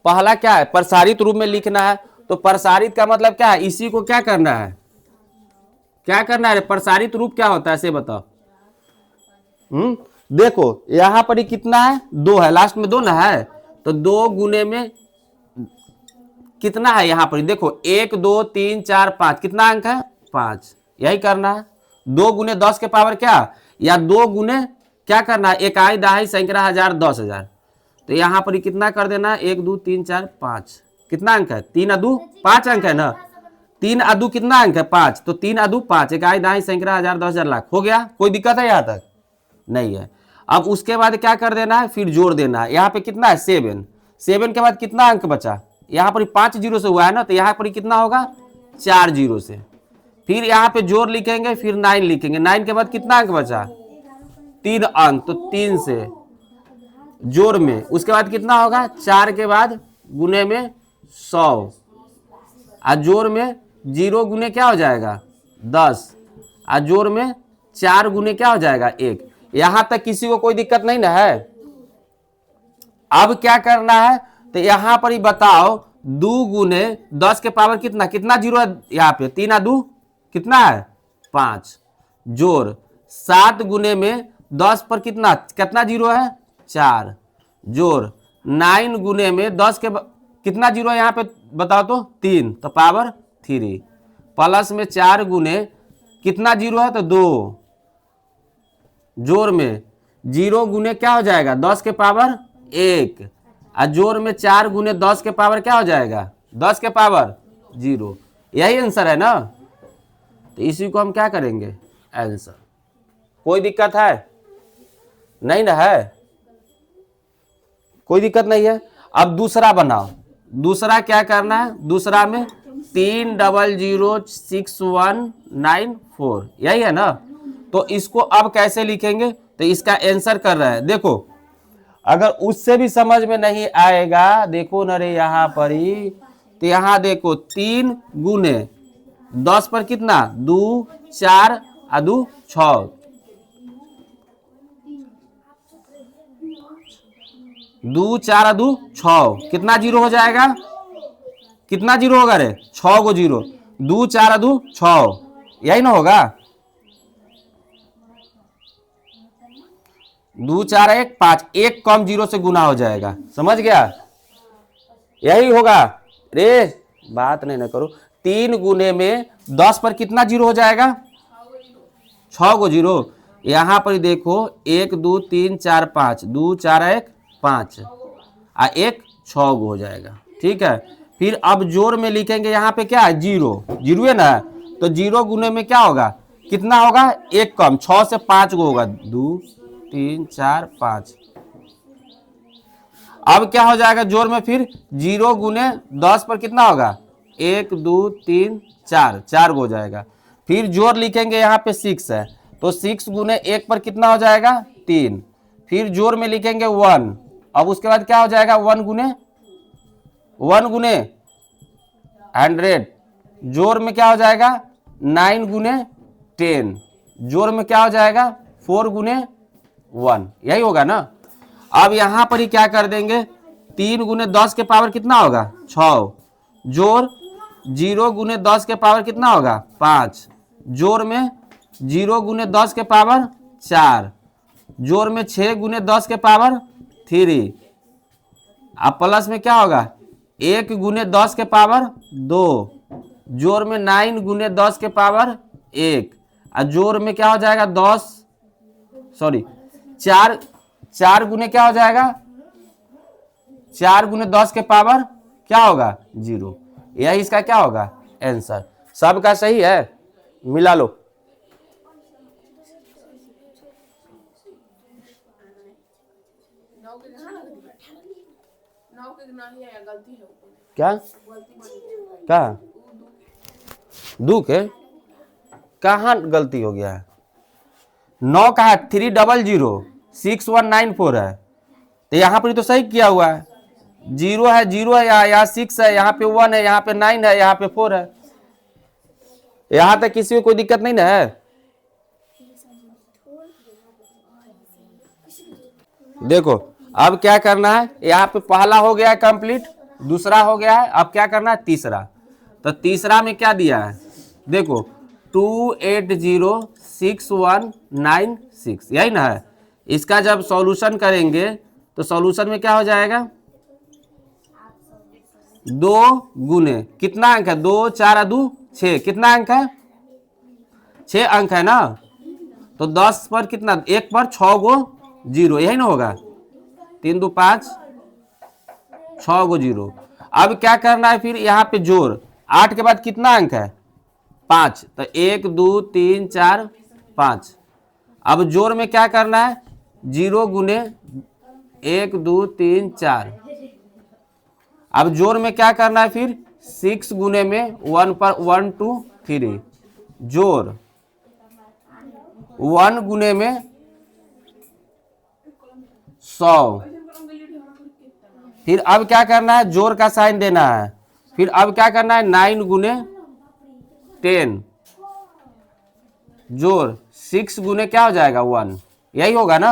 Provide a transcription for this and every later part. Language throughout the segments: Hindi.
पहला क्या है, प्रसारित रूप में लिखना है। तो प्रसारित का मतलब क्या है, इसी को क्या करना है, क्या करना है, प्रसारित रूप क्या होता है ऐसे बताओ। देखो यहां पर ही कितना है, 2 है, लास्ट में 2 ना है, तो 2 गुने में कितना है यहां पर देखो, 1 2 3 4 5, कितना अंक है 5, यही करना है। 2 गुने 10 के पावर क्या, या 2 गुने क्या करना है, इकाई दहाई सैकड़ा हजार 10,000। तो यहां पर कितना कर देना है, 1 2 3 4 5, कितना अंक है, 3 अदू 5 अंक है ना, 3 अदू कितना अंक है 5, तो 3 अदू 5, इकाई दहाई सैकड़ा हजार 10,000 लाख, हो गया। कोई दिक्कत है यहां तक, नहीं है। अब उसके बाद क्या कर देना है, फिर जोड़ देना है। यहाँ पे कितना है 7, 7 के बाद कितना अंक बचा, यहाँ पर 5 जीरो से हुआ है ना, तो यहाँ पर कितना होगा 4 जीरो से। फिर यहाँ पे जोड़ लिखेंगे, फिर 9 लिखेंगे, 9 के बाद कितना अंक बचा 3 अंक, तो 3 से जोड़ में, उसके बाद कितना होगा 4 के बाद गुने में 100, और जोड़ में 0 गुने क्या हो जाएगा 10, और जोड़ में 4 गुने क्या हो जाएगा 1। यहां तक किसी को कोई दिक्कत नहीं ना है। अब क्या करना है, तो यहां पर ही बताओ, 2 गुने 10 के पावर कितना, कितना जीरो है यहाँ पे, 3 आ 2 कितना है 5, जोड़ 7 गुने में 10 पर कितना कितना जीरो है 4, जोड़ 9 गुने में 10 के कितना जीरो है यहाँ पे बताओ तो 3, तो पावर 3, प्लस में 4 गुने कितना जीरो है तो 2, जोड़ में 0 गुने क्या हो जाएगा 10 के पावर 1, और जोड़ में 4 गुने 10 के पावर क्या हो जाएगा 10 के पावर 0। यही आंसर है ना, तो इसी को हम क्या करेंगे आंसर। कोई दिक्कत है नहीं ना है, कोई दिक्कत नहीं है। अब दूसरा बनाओ, दूसरा क्या करना है, दूसरा में 3006194, यही है ना। तो इसको अब कैसे लिखेंगे, तो इसका आंसर कर रहा है। देखो अगर उससे भी समझ में नहीं आएगा, देखो न रे यहाँ पर ही, तो यहाँ देखो 3 गुने 10 पर कितना 2 4 और 2 6, 2 4 और 2 6, कितना जीरो हो जाएगा, कितना जीरो होगा रे 6 गो जीरो, 2 4 और 2 6, यही ना होगा, 2 4 1 5, एक कम जीरो से गुना हो जाएगा, समझ गया, यही होगा रे, बात नहीं ना करो। 3 गुने में 10 पर कितना जीरो हो जाएगा 6 गो जीरो, यहाँ पर देखो 1 2 3 4 5, 2 4 1 5, और 1 6 गो हो जाएगा, ठीक है। फिर अब जोड़ में लिखेंगे, यहाँ पे क्या है जीरो, जीरो है ना, तो 0 गुने में क्या होगा कितना होगा, एक कम, 6 से 5 गो होगा, 2 3 4 5। अब क्या हो जाएगा जोड़ में, फिर 0 गुने 10 पर कितना होगा 1 2 3 4, 4 गो हो जाएगा। फिर जोड़ लिखेंगे, यहाँ पे 6 है, तो 6 गुने 1 पर कितना हो जाएगा 3। फिर जोड़ में लिखेंगे 1, अब उसके बाद क्या हो जाएगा 1 गुने 100, जोड़ में क्या हो जाएगा 9 गुने 10, जोड़ में क्या हो जाएगा 4 गुने 1, यही होगा ना। अब यहां पर ही क्या कर देंगे, 3 गुने 10 के पावर कितना होगा 6, जोड़ 0 गुने 10 के पावर कितना होगा 5, जोड़ में 0 गुने 10 के पावर 4, जोड़ में 6 गुने 10 के पावर 3, अब प्लस में क्या होगा 1 गुने 10 के पावर 2, जोड़ में 9 गुने 10 के पावर 1, और जोड़ में क्या हो जाएगा 4 गुने क्या हो जाएगा 4 गुने 10 के पावर क्या होगा 0। यही इसका क्या होगा आंसर। सबका सही है, मिला लो। क्या क्या दू के कहाँ गलती हो गया है, 9 का है 3006194 है, तो यहाँ पर तो सही किया हुआ है, 0 है 0 है, यहाँ 6 है, यहाँ पे 1 है, यहाँ पे 9 है, यहाँ पे 4 है, यहाँ तक किसी को कोई दिक्कत नहीं ना है। देखो अब क्या करना है, यहाँ पे पहला हो गया है कंप्लीट, दूसरा हो गया है, अब क्या करना है तीसरा। तो तीसरा में क्या दिया है, देखो 2806196, यही ना है। इसका जब सॉल्यूशन करेंगे तो सॉल्यूशन में क्या हो जाएगा, 2 गुने कितना अंक है, 2 4 2 6, कितना अंक है, 6 अंक है ना। तो 10 पर कितना, 1 पर 6 गो 0, यही ना होगा, 3 2 5, 6 गो 0। अब क्या करना है, फिर यहाँ पे जोड़, 8 के बाद कितना अंक है, 5, तो 1 2 3 4 5। अब जोड़ में क्या करना है, 0 गुने 1 2 3 4। अब जोड़ में क्या करना है, फिर 6 गुने में 1 पर 1 2 3, जोड़ 1 गुने में 100। फिर अब क्या करना है, जोड़ का साइन देना है। फिर अब क्या करना है, 9 गुने 10, जोड़ 6 गुने क्या हो जाएगा 1, यही होगा ना।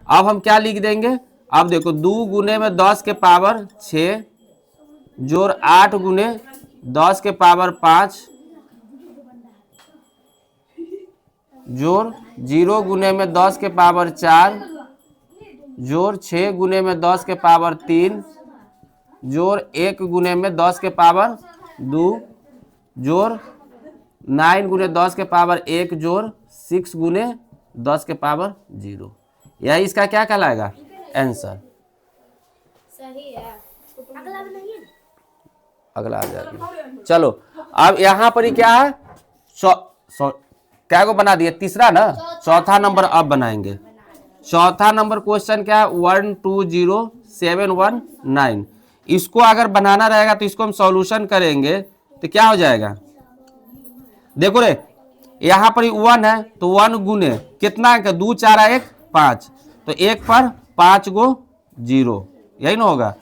अब हम क्या लिख देंगे, अब देखो 2 गुने में 10 के पावर 6, जोड़ 8 गुने 10 के पावर 5, जोड़ 0 गुने में 10 के पावर 4, जोड़ 6 गुने में 10 के पावर 3, जोड़ 1 गुने में 10 के पावर 2, जोड़ 9 गुने 10 के पावर 1, जोड़ 6 गुने 10 के पावर 0। यह इसका क्या कहलाएगा, आंसर। सही है। अगला नहीं है, अगला आ जाएगा। चलो अब यहाँ पर ही क्या है, क्या को बना दिया, तीसरा ना, चौथा नंबर अब बनाएंगे। चौथा नंबर क्वेश्चन क्या है, 120719। इसको अगर बनाना रहेगा तो इसको हम सॉल्यूशन करेंगे तो क्या हो जाएगा, देखो रे यहाँ पर 1 है तो 1 गुने कितना है, 2 4 1 5, तो 1 पर 5 गो 0, यही ना होगा।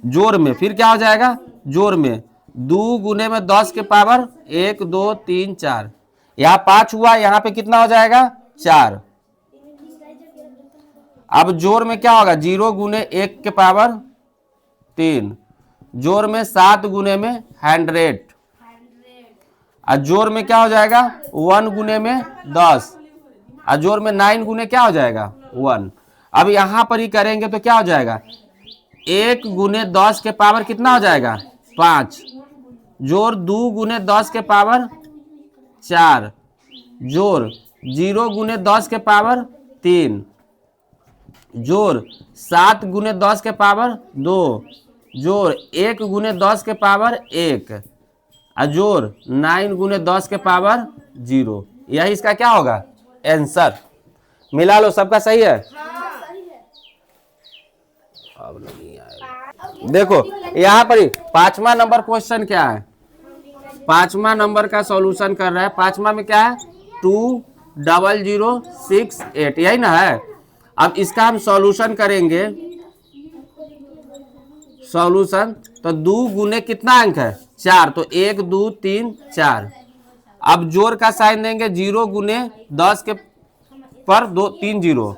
जोड़ में फिर क्या हो जाएगा, जोड़ में 2 गुने में 10 के पावर 1 2 3 4, यहाँ 5 हुआ, यहाँ पे कितना हो जाएगा 4। अब जोड़ में क्या होगा, 0 गुने 1 के पावर 3, जोड़ में 7 गुने में 100, और जोड़ में क्या हो जाएगा 1 गुने में 10, और जोड़ में 9 गुने क्या हो जाएगा 1। अब यहाँ पर ही करेंगे तो क्या हो जाएगा, 1 गुने 10 के पावर कितना हो जाएगा 5, जोड़ 2 गुने 10 के पावर 4, जोड़ 0 गुने 10 के पावर 3, जोड़ 7 गुने 10 के पावर 2, जोड़ 1 गुने 10 के पावर 1, और जोड़ 9 गुने 10 के पावर 0। यही इसका क्या होगा, आंसर। मिला लो, सबका सही है। अब नहीं आएगा। देखो यहाँ पर ही 5वां नंबर क्वेश्चन क्या है, 5वां नंबर का सॉल्यूशन कर रहा है। 5वां में क्या है, 20068, यही ना है। अब इसका हम सॉल्यूशन करेंगे, सॉल्यूशन तो 2 गुने कितना अंक है 4, तो 1 2 3 4। अब जोड़ का साइन देंगे, 0 गुने 10 के पर 2 3 0,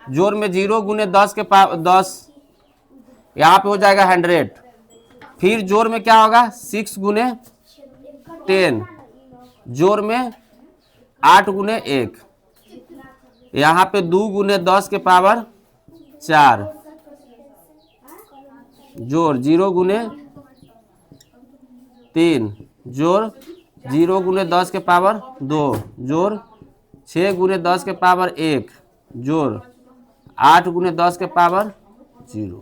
जोड़ में 0 गुने 10 के पावर 10, यहाँ पे हो जाएगा 100। फिर जोड़ में क्या होगा, 6 गुने 10, जोड़ में 8 गुने 1, यहाँ पे 2 गुने 10 के पावर 4, जोड़ 0 गुने 3, जोड़ 0 गुने 10 के पावर 2, जोड़ 6 गुने 10 के पावर 1, जोड़ 8 गुने 10 के पावर 0।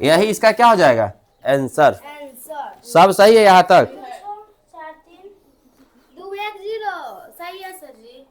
यही इसका क्या हो जाएगा, आंसर। सब सही है यहाँ तक। 4 3 2 1 0, सही है सर जी।